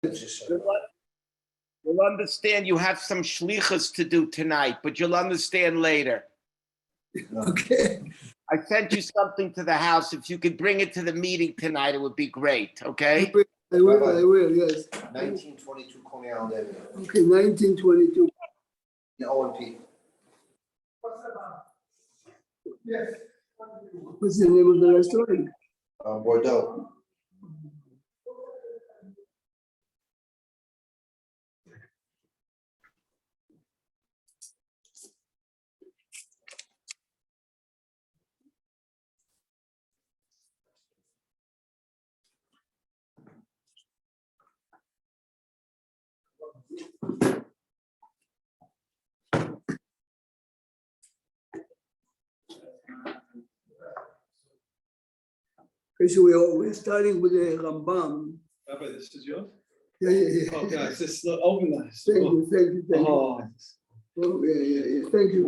You'll understand you have some shlichus to do tonight, but you'll understand later. Okay. I sent you something to the house. If you could bring it to the meeting tonight, it would be great, okay? I will, yes. 1922 Coney Island Avenue. Okay, 1922. In O&P. What's the name of the restaurant? Bordeaux. Okay, so we're starting with the Rambam. Rabbi, this is yours? Yeah. Oh, guys, this is organized. Thank you. Oh, Oh, yeah. Thank you.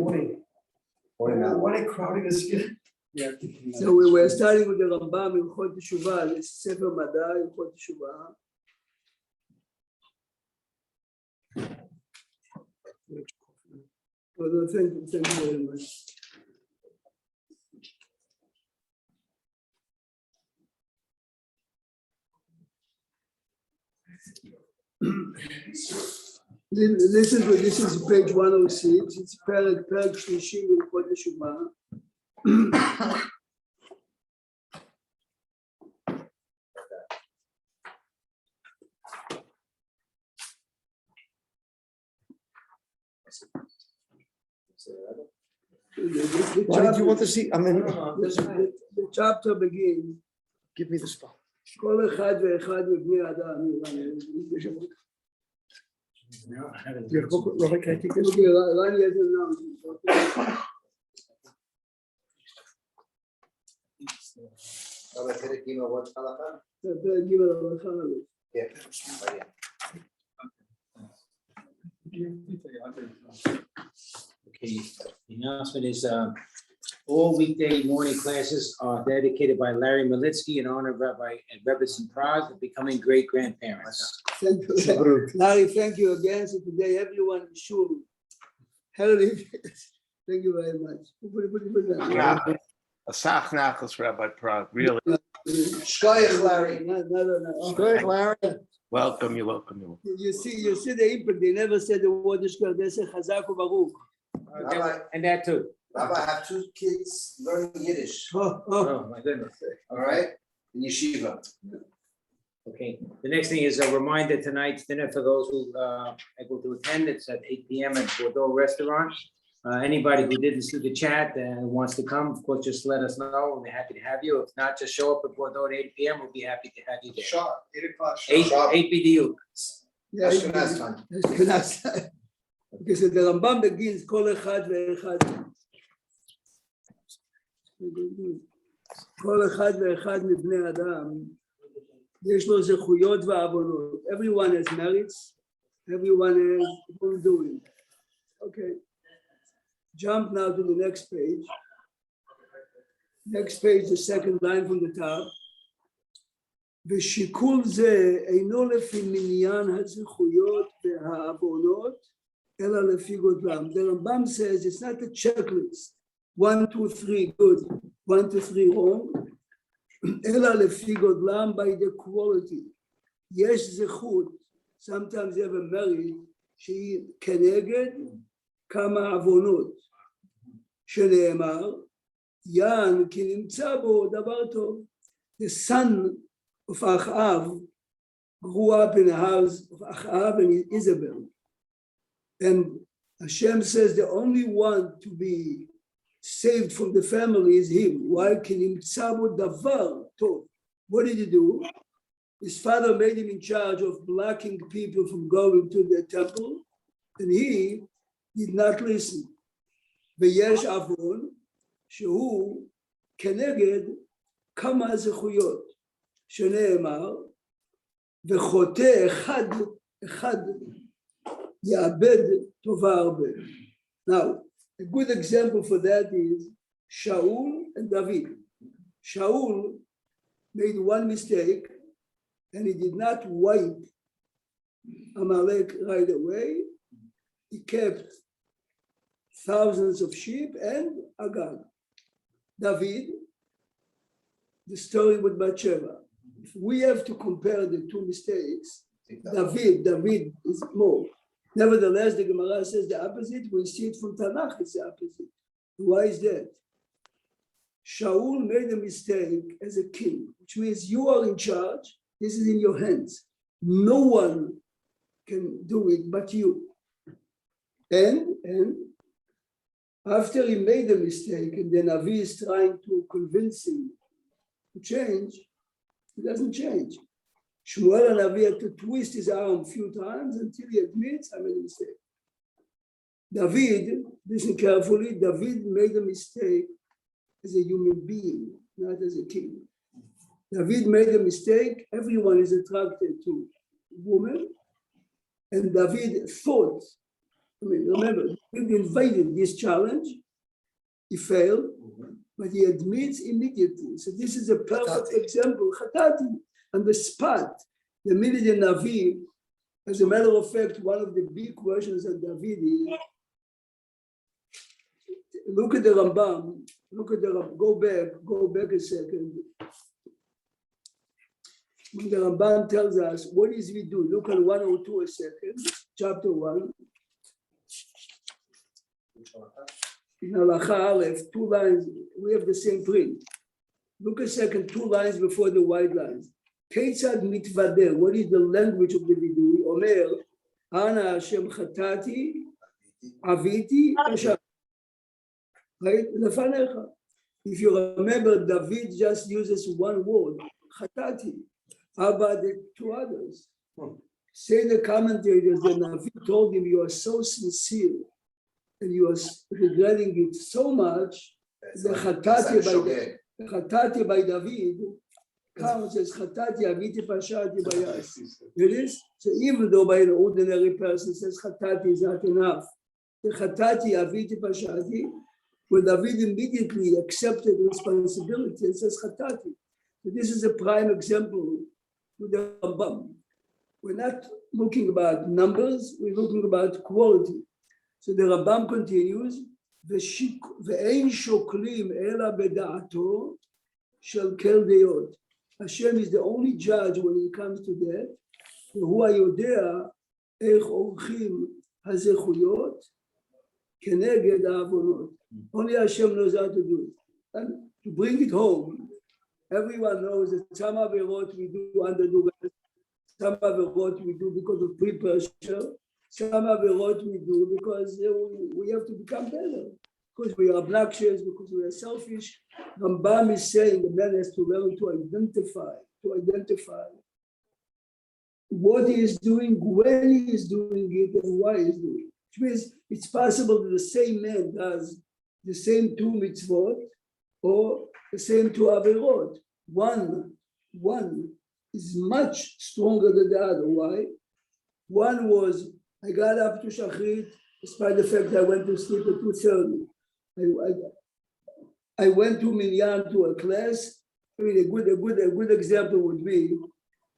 what a crowded this kid. Yeah. So we were starting with the Rambam in Chod Teshuvah, the Sefer Madai in Chod Teshuvah. Oh, thank you very much. Listen to this is page 106. It's Perek Shlishim in Chod Teshuvah. Why did you want to see? I mean, The chapter begins. give me the spot. כל אחד ואחד מבני אדם. Your book, Robert, can I take this? Okay, Rani has announced. Rabbi, Perek Gimel, what's halakha? פרק ג' הלכה א'. Yeah. Right, yeah. Okay, the announcement is all weekday morning classes are dedicated by Larry Malitsky in honor of Rabbi and Rebbetzin Praz of becoming great grandparents. Thank you. Larry, thank you again. So today everyone is sure. Thank you very much. Asach nachos, Rabbi Prague, really. Shkoyach, Larry. No. Good, Larry. Welcome, you're welcome. You see the impact. They never said the word Shkoyach. They said Chazak u'Baruch. And that too. Rabbi, I have 2 kids learning Yiddish. Oh, my goodness. All right? In yeshiva. Okay, the next thing is a reminder, tonight's dinner for those who are able to attend, it's at 8 p.m. at Bordeaux Restaurant. Anybody who didn't see the chat and wants to come, of course, just let us know. We're happy to have you. If not, just show up at Bordeaux at 8 p.m. We'll be happy to have you there. Sharp, 8 o'clock. 8 BDU. Ashkenaz time. Ashkenaz. Okay, so the Rambam begins כל אחד ואחד. כל אחד ואחד מבני אדם יש לו זכויות ועוונות. Everyone has merits. Everyone has wrongdoing. Okay. Jump now to the next page. Next page, the second line from the top. ושיקול זה אינו לפי מניין הזכויות והעוונות, אלא לפי גודלם. The Rambam says it's not a checklist. 1, 2, 3 good, 1, 2, 3 wrong. אלא לפי גודלם by the quality. יש זכות, sometimes you have a merit, שהיא כנגד כמה עוונות. שנאמר, יען כי נמצא בו דבר טוב. The son of Achav grew up in the house of Achav and Isabel. And Hashem says the only one to be saved from the family is him. Why? Ki nimtza bo davar tov. What did he do? His father made him in charge of blocking people from going to the temple, and he did not listen. V'yesh avon shehu keneged kama zechuyot sheneemar v'chote echad ya'abed tova arbe. Now, a good example for that is Shaul and David. Shaul made one mistake and he did not wipe Amalek right away. He kept thousands of sheep and Agag. David, the story with Bathsheba. If we have to compare the two mistakes, David is more. Nevertheless, the Gemara says the opposite. We see it from Tanakh, it's the opposite. Why is that? Shaul made a mistake as a king, which means you are in charge. This is in your hands. No one can do it but you. And after he made a mistake, and the Navi is trying to convince him to change, he doesn't change. Shmuel Navi had to twist his arm a few times until he admits, I made a mistake. David, listen carefully, David made a mistake as a human being, not as a king. David made a mistake. Everyone is attracted to women. And David thought, remember, David invited this challenge. He failed, but he admits immediately. So this is a perfect example. Chatati, on the spot, the minute the Navi, as a matter of fact, one of the big questions of David is, look at the Rambam, go back a second. When the Rambam tells us, what does he do? Look at 102 a second, chapter 1. In Halacha Aleph, 2 lines, we have the same print. Look a second, 2 lines before the white lines. Ketzad mitvader, what is the language of the vidui? Omer, Ana Hashem chatati, aviti, kasha. Right? If you remember, David just uses one word, chatati. How about the 2 others? Say the commentators, the Navi told him, you are so sincere and you are regretting it so much. The chatati by David counts as chatati aviti pashati bayas. It is? So even though by an ordinary person says chatati is not enough, the chatati aviti pashati, when David immediately accepted responsibility and says chatati. So this is a prime example with the Rambam. We're not looking about numbers, we're looking about quality. So the Rambam continues, Ve'ein shoklim ela beda'ato shel kel deyot. Hashem is the only judge when it comes to that. Hu hayodea eich orchim hazechuyot keneged ha'avonot. Only Hashem knows how to do it. And to bring it home, everyone knows that some averot we do under duress, some averot we do because of pre-pressure, some averot we do because we have to become better, because we are obnoxious, because we are selfish. Rambam is saying the man has to learn to identify what he is doing, when he is doing it, and why he is doing it. Which means it's possible that the same man does the same 2 mitzvot or the same 2 averot. One is much stronger than the other. Why? One was, I got up to Shachrit, despite the fact that I went to sleep at 2:30. I went to Minyan to a class. I mean, a good example would be,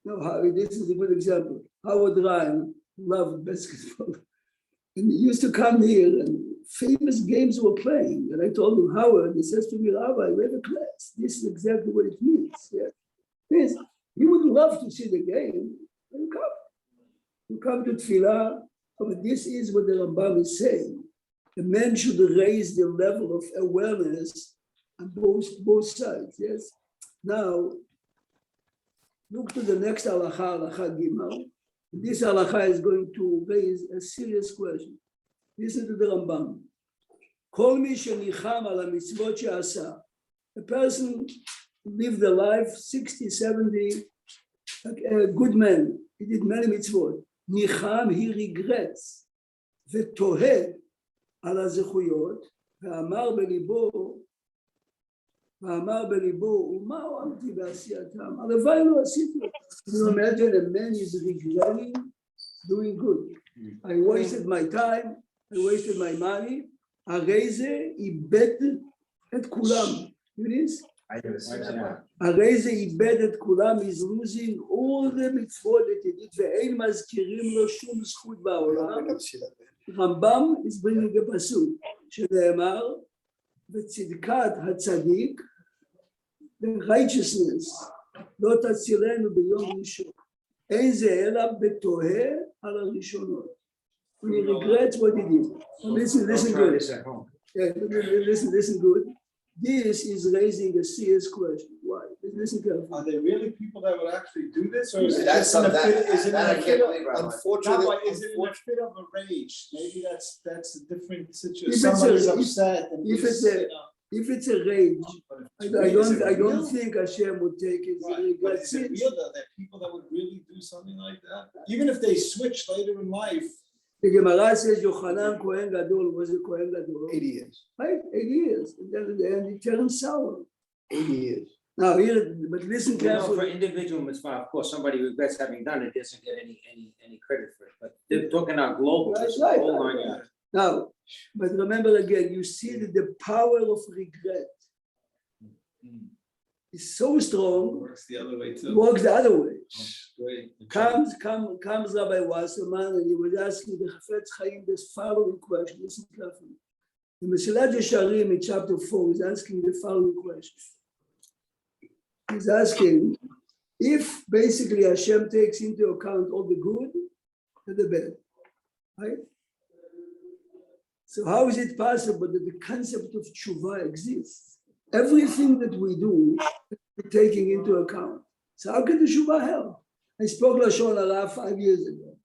this is a good example. Howard Ryan loved basketball. And he used to come here and famous games were playing. And I told him, Howard, he says to me, Rabbi, we have a class. This is exactly what it means. Yeah. It means you would love to see the game. You come. You come to Tefillah. But this is what the Rambam is saying. The man should raise the level of awareness on both sides. Yes. Now, look to the next halacha, halacha Gimel. This halacha is going to raise a serious question. Listen to the Rambam. Kol mi shenicham ala mitzvot she'asa. A person lived a life 60, 70, a good man. He did many mitzvot. Nicham, he regrets. Vetohe ala zechuyot. Ve'amar belibo. Uma amti b'asiyatam. Alevai lo asitu. You imagine a man is regretting doing good. I wasted my time. I wasted my money. Areze ibed et kulam. You know, I never seen that one. הרי זה איבד את כולם, is losing all the מצוות that he did, ואין מזכירים לו שום זכות בעולם. רמב"ם is bringing a פסוק, שנאמר, וצדקת הצדיק, the righteousness, לא תצילנו ביום ראשון. אין זה אלא בתוהה על הראשונות. He regrets what he did. Listen Don't try good. this at home. Yeah, listen good. This is raising a serious question. Why? Listen carefully. Are there really people that would actually do this, or is it That's just in a something fit? Is it that I in a can't fit of, believe, Rabbi. Unfortunately, Rabbi, is it in a fit of a rage? Maybe that's a different If situation. it's a- Somebody's if- upset. And if he's, it's a- you know, If it's a rage, but if I it's real, is it don't real? think Hashem would take it. Right, but is it That's real though that people that would really do something like that, even if they switch later in life? The Gemara says Yochanan Kohen Gadol was a Kohen Gadol. 80 years, Right, 80 years. And then at the end he turned sour. 80 years. Now here, but listen You know, for carefully. individual mitzvah, of course, somebody who regrets having done it doesn't get any credit for it, but they're talking about global, That's it's right. hold on, yeah. Now, but remember again, you see that the power of regret is so strong, Works the other way it too. works the other way. Great. Comes Rabbi Wasserman and he was asking the Chafetz Chaim this following question. Listen carefully. In Mesilat Yesharim in chapter 4, he's asking the following question. He's asking if basically Hashem takes into account all the good and the bad, right? So how is it possible that the concept of tshuva exists? Everything that we do, we're taking into account. So how can the tshuva help? I spoke Lashon Hara 5 years ago.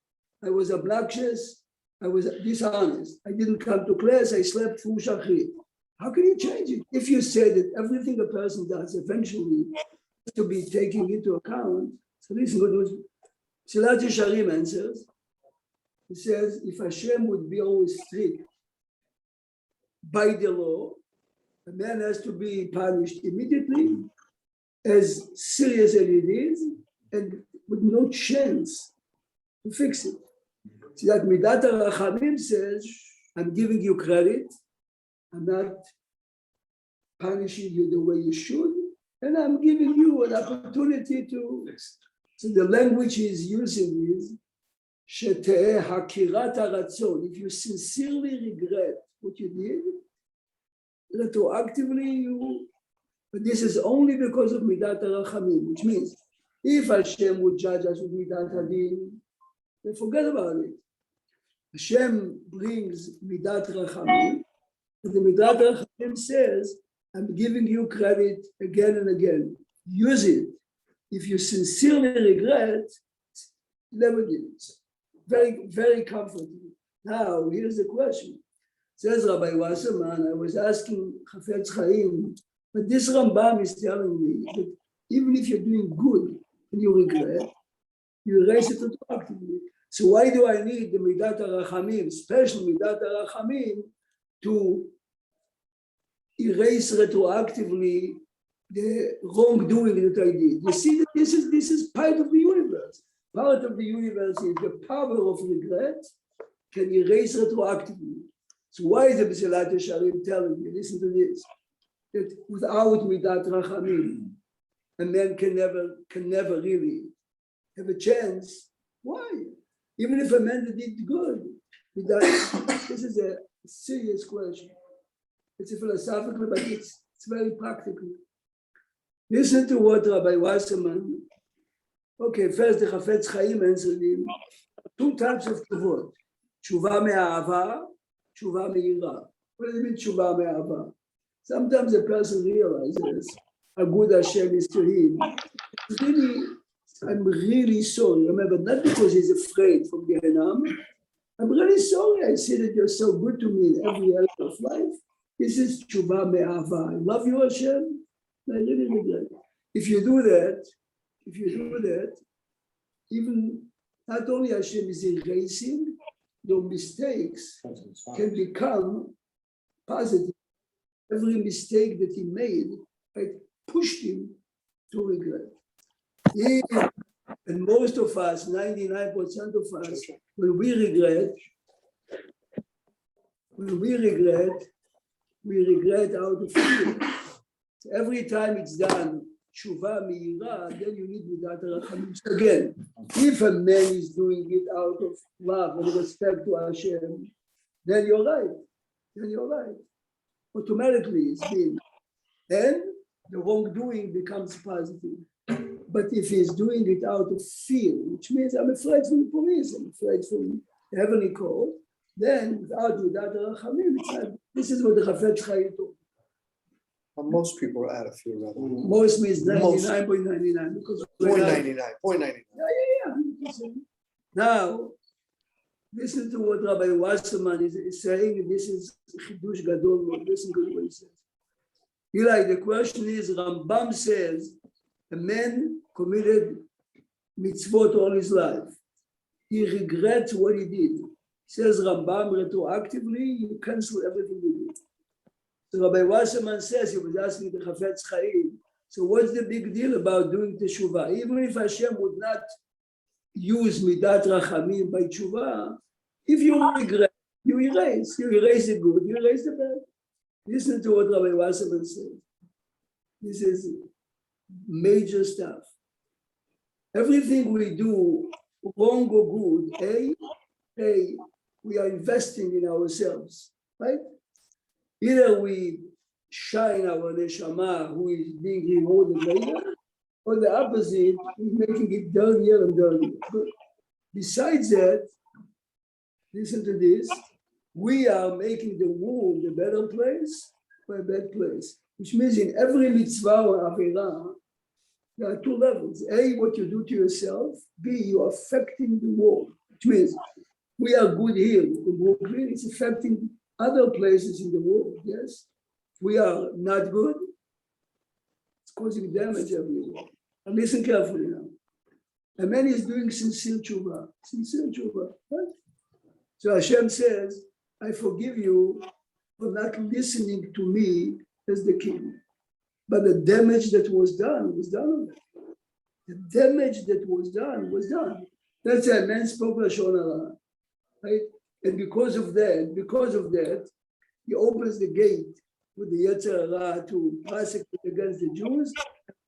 I was obnoxious. I was dishonest. I didn't come to class. I slept through Shachrit. How can you change it? If you say that everything a person does eventually has to be taken into account, so listen what was Mesilat Yesharim answers. He says, if Hashem would be always strict by the law, a man has to be punished immediately, as serious as it is, and with no chance to fix it. See that Midat HaRachamim says, I'm giving you credit, I'm not punishing you the way you should, and I'm giving you an opportunity to fix it. So the language he's using is, Sheteh Hakirat HaRatzon, if you sincerely regret what you did, retroactively you, but this is only because of Midat HaRachamim, which means if Hashem would judge us with Midat HaDin, then forget about it. Hashem brings Midat Rachamim, and the Midat Rachamim says, I'm giving you credit again and again. Use it. If you sincerely regret, never give it. Very, very comforting. Now, here's the question. Says Rabbi Wasserman, I was asking Chafetz Chaim, but this Rambam is telling me that even if you're doing good and you regret, you erase it retroactively. So why do I need the Midat HaRachamim, special Midat HaRachamim, to erase retroactively the wrongdoing that I did? You see that this is part of the universe. Part of the universe is the power of regret can erase retroactively. So why is the Mesilat Yesharim telling me, listen to this, that without Midat Rachamim, a man can never really have a chance? Why? Even if a man did good, this is a serious question. It's a philosophical, but it's very practical. Listen to what Rabbi Wasserman. Okay, first the Chafetz Chaim answered him. Two types of tshuvot. Tshuva me'ahava, tshuva me'ira. What does it mean, tshuva me'ahava? Sometimes a person realizes how good Hashem is to him. Really, I'm really sorry. Remember, not because he's afraid from Gehenna. I'm really sorry. I see that you're so good to me in every area of life. This is tshuva me'ahava. I love you, Hashem. I really regret it. If you do that, even not only Hashem is erasing, your mistakes can become positive. Every mistake that he made, I pushed him to regret. And most of us, 99% of us, when we regret out of fear. Every time it's done, tshuva meira, then you need midat rachamim. Again, if a man is doing it out of love and respect to Hashem, then you're right. Then you're right. Automatically, it's been. Then the wrongdoing becomes positive. But if he's doing it out of fear, which means I'm afraid from the police, I'm afraid from the heavenly call, then without midat rachamim, it's not. This is what the Chafetz Chaim told. Most people are out of fear, rather. Most means Most. 99.99 because 0.99. Yeah. Now, listen to what Rabbi Wasserman is saying. This is Chidush Gadol. Listen to what he says. Eli, the question is, Rambam says, a man committed mitzvot all his life. He regrets what he did. Says Rambam, retroactively, you cancel everything you did. So Rabbi Wasserman says, he was asking the Chafetz Chaim, so what's the big deal about doing teshuvah? Even if Hashem would not use midat rachamim by teshuvah, if you regret, you erase the good, you erase the bad. Listen to what Rabbi Wasserman says. This is major stuff. Everything we do, wrong or good, we are investing in ourselves, right? Either we shine our neshama, who is being rewarded later, or the opposite, is making it dirtier and dirtier. But besides that, listen to this, we are making the world a better place or a bad place, which means in every mitzvah or avirah, there are two levels. A, what you do to yourself. B, you are affecting the world, which means we are good here in Brooklyn, it's affecting other places in the world, yes? We are not good, it's causing damage everywhere. And listen carefully now. A man is doing sincere tshuva, right? So Hashem says, I forgive you for not listening to me as the king. But the damage that was done already. The damage that was done. That's a man spoke Lashon Hara, right? And because of that, he opens the gate with the Yetzer Hara to prosecute against the Jews.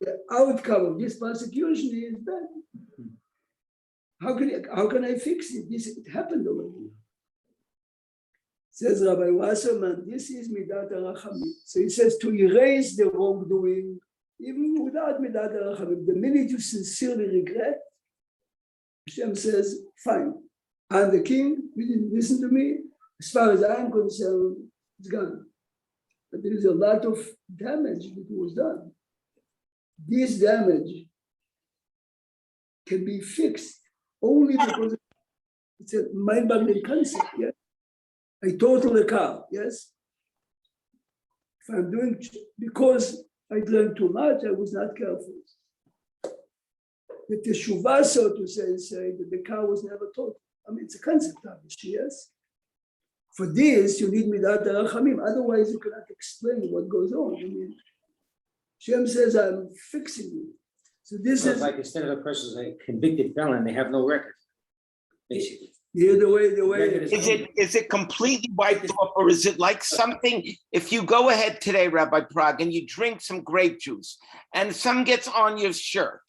The outcome of this prosecution is bad. How can I fix it? It happened already. Says Rabbi Wasserman, this is midat rachamim. So he says to erase the wrongdoing, even without midat rachamim. The minute you sincerely regret, Hashem says, fine. I'm the king, you didn't listen to me. As far as I'm concerned, it's gone. But there is a lot of damage that was done. This damage can be fixed only because it's a mind-boggling concept, yes? I total a car, yes? If I'm doing, because I drank too much, I was not careful. The teshuvah, so to say that the car was never totaled. I mean, it's a concept, obviously, yes? For this, you need midat rachamim. Otherwise, you cannot explain what goes on. I mean, Shem says, I'm fixing it. So this is like instead of a person's a convicted felon, they have no record, basically. Yeah, the way. Is it completely wiped off, or is it like something? If you go ahead today, Rabbi Prague, and you drink some grape juice, and some gets on your shirt,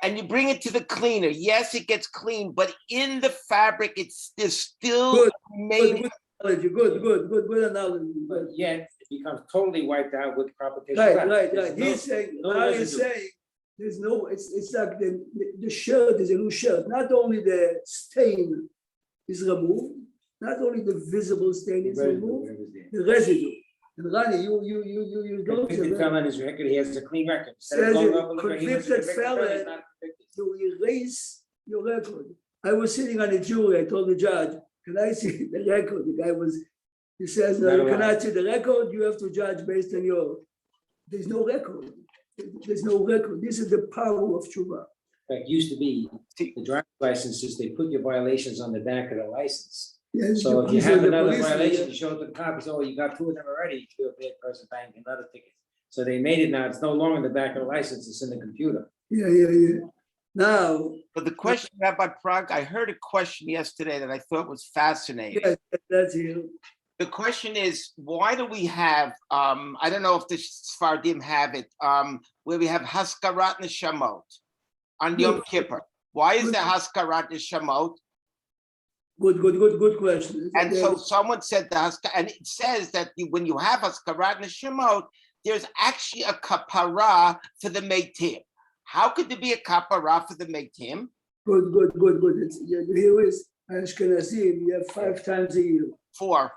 and you bring it to the cleaner, yes, it gets clean, but in the fabric, there's still Good remaining. Good analogy. But yet it becomes totally wiped out with proper Right. He's saying, there's no, it's like the shirt is a new shirt. Not only the stain is removed, not only the visible stain is removed, the residue. And Rani, you don't. Convicted felon is record, he has a clean record. Says convicted felon, you erase your record. I was sitting on a jury, I told the judge, can I see the record? The guy he says, no, you cannot see the record, you have to judge based on there's no record. There's no record. This is the power of tshuva. In fact, used to be the driver's licenses, they put your violations on the back of the license. Yes, So if you have another violation, yeah. you show it to the cop, oh, you got 2 of them already, you're a bad person, bang, another ticket. So they made it now, it's no longer in the back of the license, it's in the computer. Yeah. Now. But the question, Rabbi Prague, I heard a question yesterday that I thought was fascinating. Yes, that's it. the question is, why do we have, I don't know if the Sfardim have it, where we have Haskarat Neshamot on Yom Kippur? Why is there Haskarat Neshamot? Good question. And so someone said the Haskarat, and it says that when you have Haskarat Neshamot, there's actually a kapara for the Meitim. How could there be a kapara for the Meitim? Good. Here is Ashkenazim, you have 5 times a year. 4.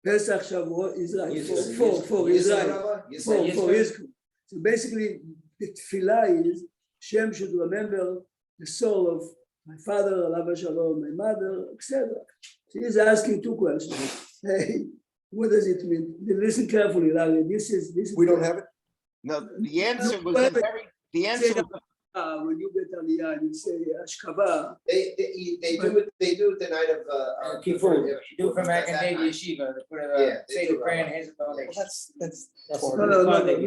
Pesach, Shavuot, Israel. Yisrael. 4 Israel. 4 Israel. So basically, the tefillah is Shem should remember the soul of my father, Alav Shalom, my mother, etc. So he's asking 2 questions. Hey, what does it mean? Listen carefully, Larry. This is. We don't have it? No, the answer was a very, the answer was when you get Aliyah and you say Ashkava, They do it the night of Kippur, you do it from that Academia night. Yeshiva, they put Yeah, a they say do the prayer that. and hands of Well, donation. that's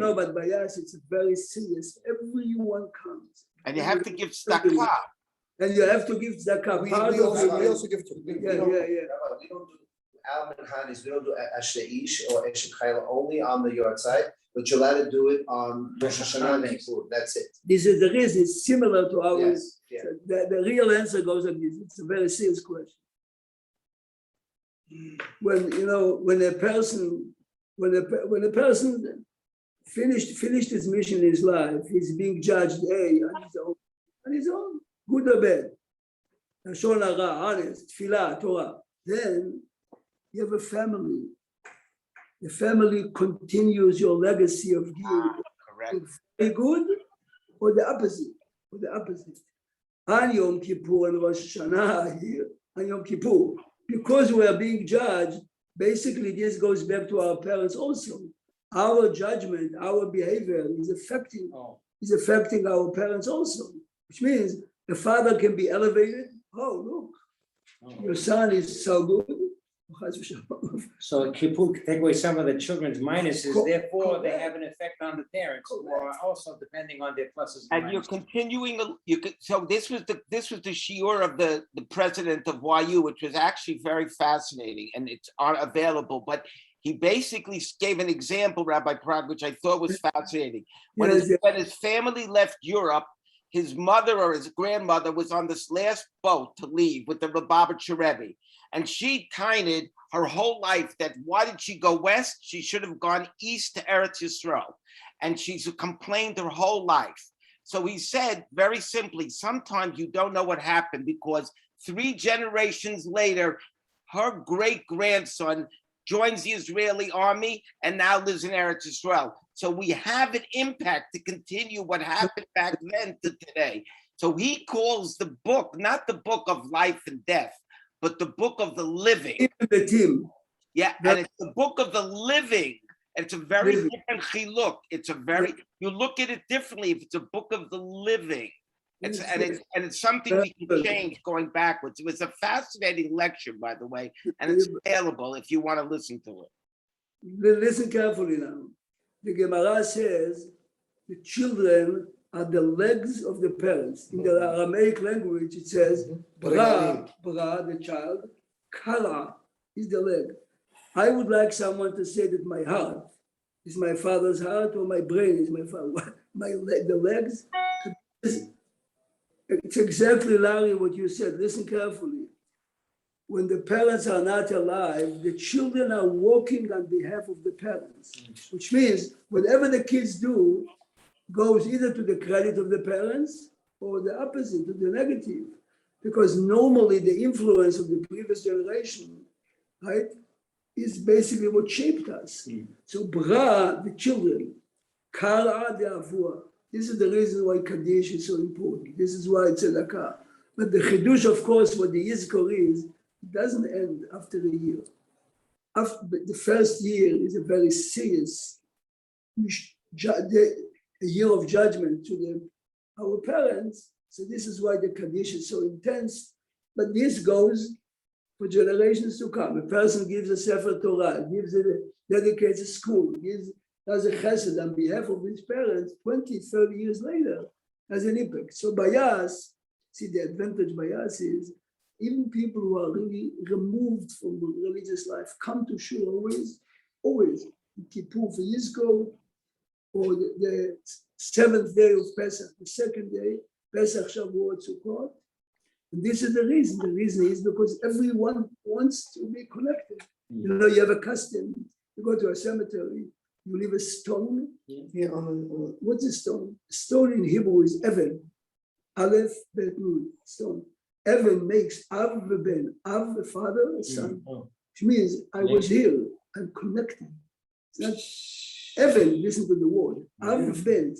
no, but Bayas, it's very serious. Everyone comes. and you have to give tzedakah. And you have to give tzedakah. We Part of it. also give to. Yeah. Rabbi, we don't do Al Minhanis, we don't do Ashleish or Eshet Chayla only on the yard side, but you're allowed to do it on Rosh Hashanah and Kippur. That's it. This is the reason. It's similar to our. Yes, yeah. The real answer goes like this. It's a very serious question. When a person finished his mission in his life, he's being judged on his own, good or bad. Lashon hara, honest, tefillah, Torah. Then you have a family. The family continues your legacy of giving. Correct. Very good, or the opposite. On Yom Kippur and Rosh Hashanah here, on Yom Kippur, because we are being judged, basically this goes back to our parents also. Our judgment, our behavior is affecting our parents also, which means the father can be elevated. Oh, look, your son is so good. So Kippur can take away some of the children's minuses, therefore they Correct. have an effect on the parents, who are also depending on their pluses And and you're minuses. continuing, so this was the shiur of the president of YU, which was actually very fascinating, and it's available, but he basically gave an example, Rabbi Prague, which I thought was fascinating. When his family left Europe, his mother or his grandmother was on this last boat to leave with the Lubavitcher Rebbe. And she kinted her whole life that why did she go west? She should have gone east to Eretz Yisrael. And she's complained her whole life. So he said, very simply, sometimes you don't know what happened because 3 generations later, her great-grandson joins the Israeli army and now lives in Eretz Yisrael. So we have an impact to continue what happened back then to today. So he calls the book, not the book of life and death, but the book of the living. Even the team. Yeah, and it's the book of the living. It's a very different chiluk. You look at it differently if it's a book of the living. It's something we can change going backwards. It was a fascinating lecture, by the way, and it's available if you want to listen to it. Listen carefully now. The Gemara says the children are the legs of the parents. In the Aramaic language, it says, Bra, the child, Kara is the leg. I would like someone to say that my heart is my father's heart or my brain is my father. The legs. It's exactly, Larry, what you said. Listen carefully. When the parents are not alive, the children are working on behalf of the parents, which means whatever the kids do goes either to the credit of the parents or the opposite, to the negative. Because normally the influence of the previous generation, right, is basically what shaped us. So Bra, the children, Kara, the Avua. This is the reason why Kaddish is so important. This is why it's Tzedakah. But the Chidush, of course, what the Yizkor is, it doesn't end after a year. The first year is a very serious a year of judgment to our parents. So this is why the Kaddish is so intense. But this goes for generations to come. A person gives a Sefer Torah, dedicates a school, does a chesed on behalf of his parents 20, 30 years later, has an impact. So Bayas, see the advantage Bayas is even people who are really removed from religious life come to shul always. Kippur for Yizko, or the 7th day of Pesach, the 2nd day, Pesach, Shavuot, Sukkot. And this is the reason. The reason is because everyone wants to be connected. You know, you have a custom. You go to a cemetery, you leave a stone. Yeah, What's a stone? A stone in Hebrew is Evan. Aleph, Bet, Nun, stone. Evan makes Av Ben, Av the father, a son. Which means I was here, I'm connected. It's not Evan, listen to the word. Av Ben.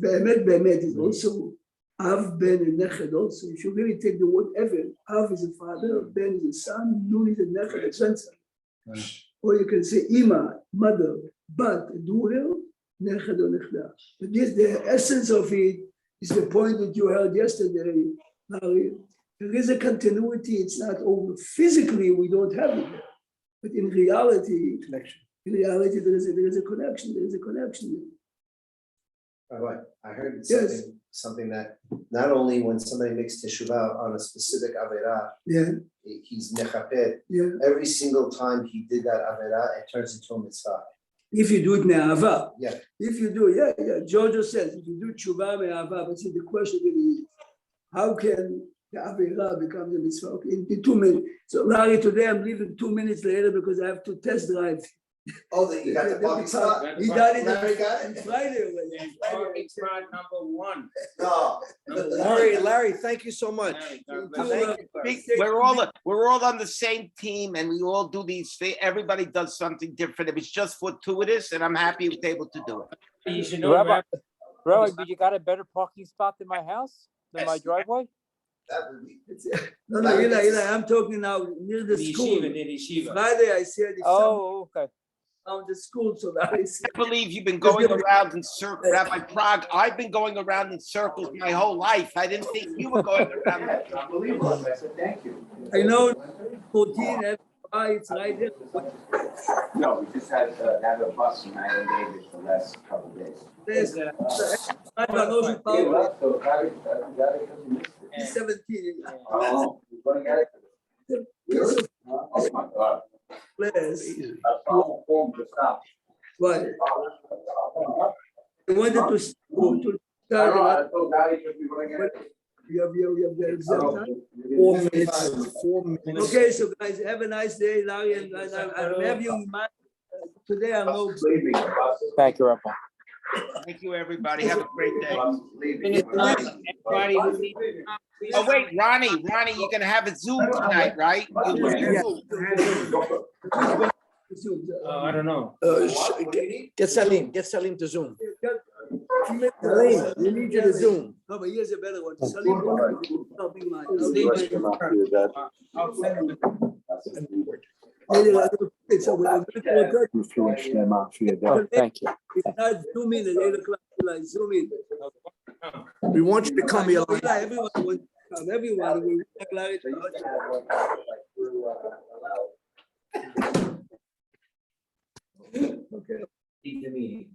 Be'emet is also Av Ben and Neched also. If you really take the word Evan, Av is a father, Ben is a son, Nun is a Neched, a grandson. Or you can say Ima, mother, Bat, Duher, Neched or Nechda. But this, the essence of it is the point that you heard yesterday, Larry. There is a continuity, it's not over. Physically, we don't have it there. But in reality, there is a connection. Right, I heard Yes. something that not only when somebody makes teshuvah on a specific avera, Yeah, he's mechapet. yeah. Every single time he did that avera, it turns into a mitzvah. If you do it me'ava. Yeah. If you do, Giorgio says, if you do tshuva me'ava, but see, the question really is, how can the avera become the mitzvah? Okay, in 2 minutes. So Larry, today I'm leaving 2 minutes later because I have to test drive. Oh, you got the parking spot? He got it Larry got on it? Friday already. Parking spot number 1. No. Larry, thank you so much. We're all on the same team and we all do these things. Everybody does something different. If it's just fortuitous, and I'm happy with able to do it. You should know, Rabbi, but you got a better parking spot than my house, than my driveway? That would be. No, Eli, I'm talking now near the school. near the yeshiva. Friday I said, if Oh, okay. found the school, so that I said. I believe you've been going around in circles, Rabbi Prague. I've been going around in circles my whole life. I didn't think you were going around. Unbelievable. I said, thank you. I know 14, it's right there. No, we just had to have a bus in Island Davis the last couple of days. There's, I know you Hey, power, well, so Gary, you missed it. he's 17. Oh, you're gonna get it? Really? Oh, my God. Yes, That's all form to stop. but I wanted to I start. don't know, I told Gary if you were gonna get it. You have the I exact don't time. know. 4 minutes. Okay, so guys, have a nice day, Larry, and I have you in mind. Today I'm no. Leaving, the bus is- Thank you, Rabbi. Thank you, everybody. Have a great day. bus is leaving. Everybody who needs- Oh, wait, Ronnie, you're gonna have a Zoom tonight, right? I don't know. Get Salim to Zoom. Salim, We need you to Zoom. no, but here's a better one. Salim, no, big line. I'll send them. So we're going to Oh, thank you. it's not Zoom in at 8 o'clock, like Zoom in. We want you to come here. Eli, everyone wants to come, everyone. We want Larry to- Okay. Leave the meeting.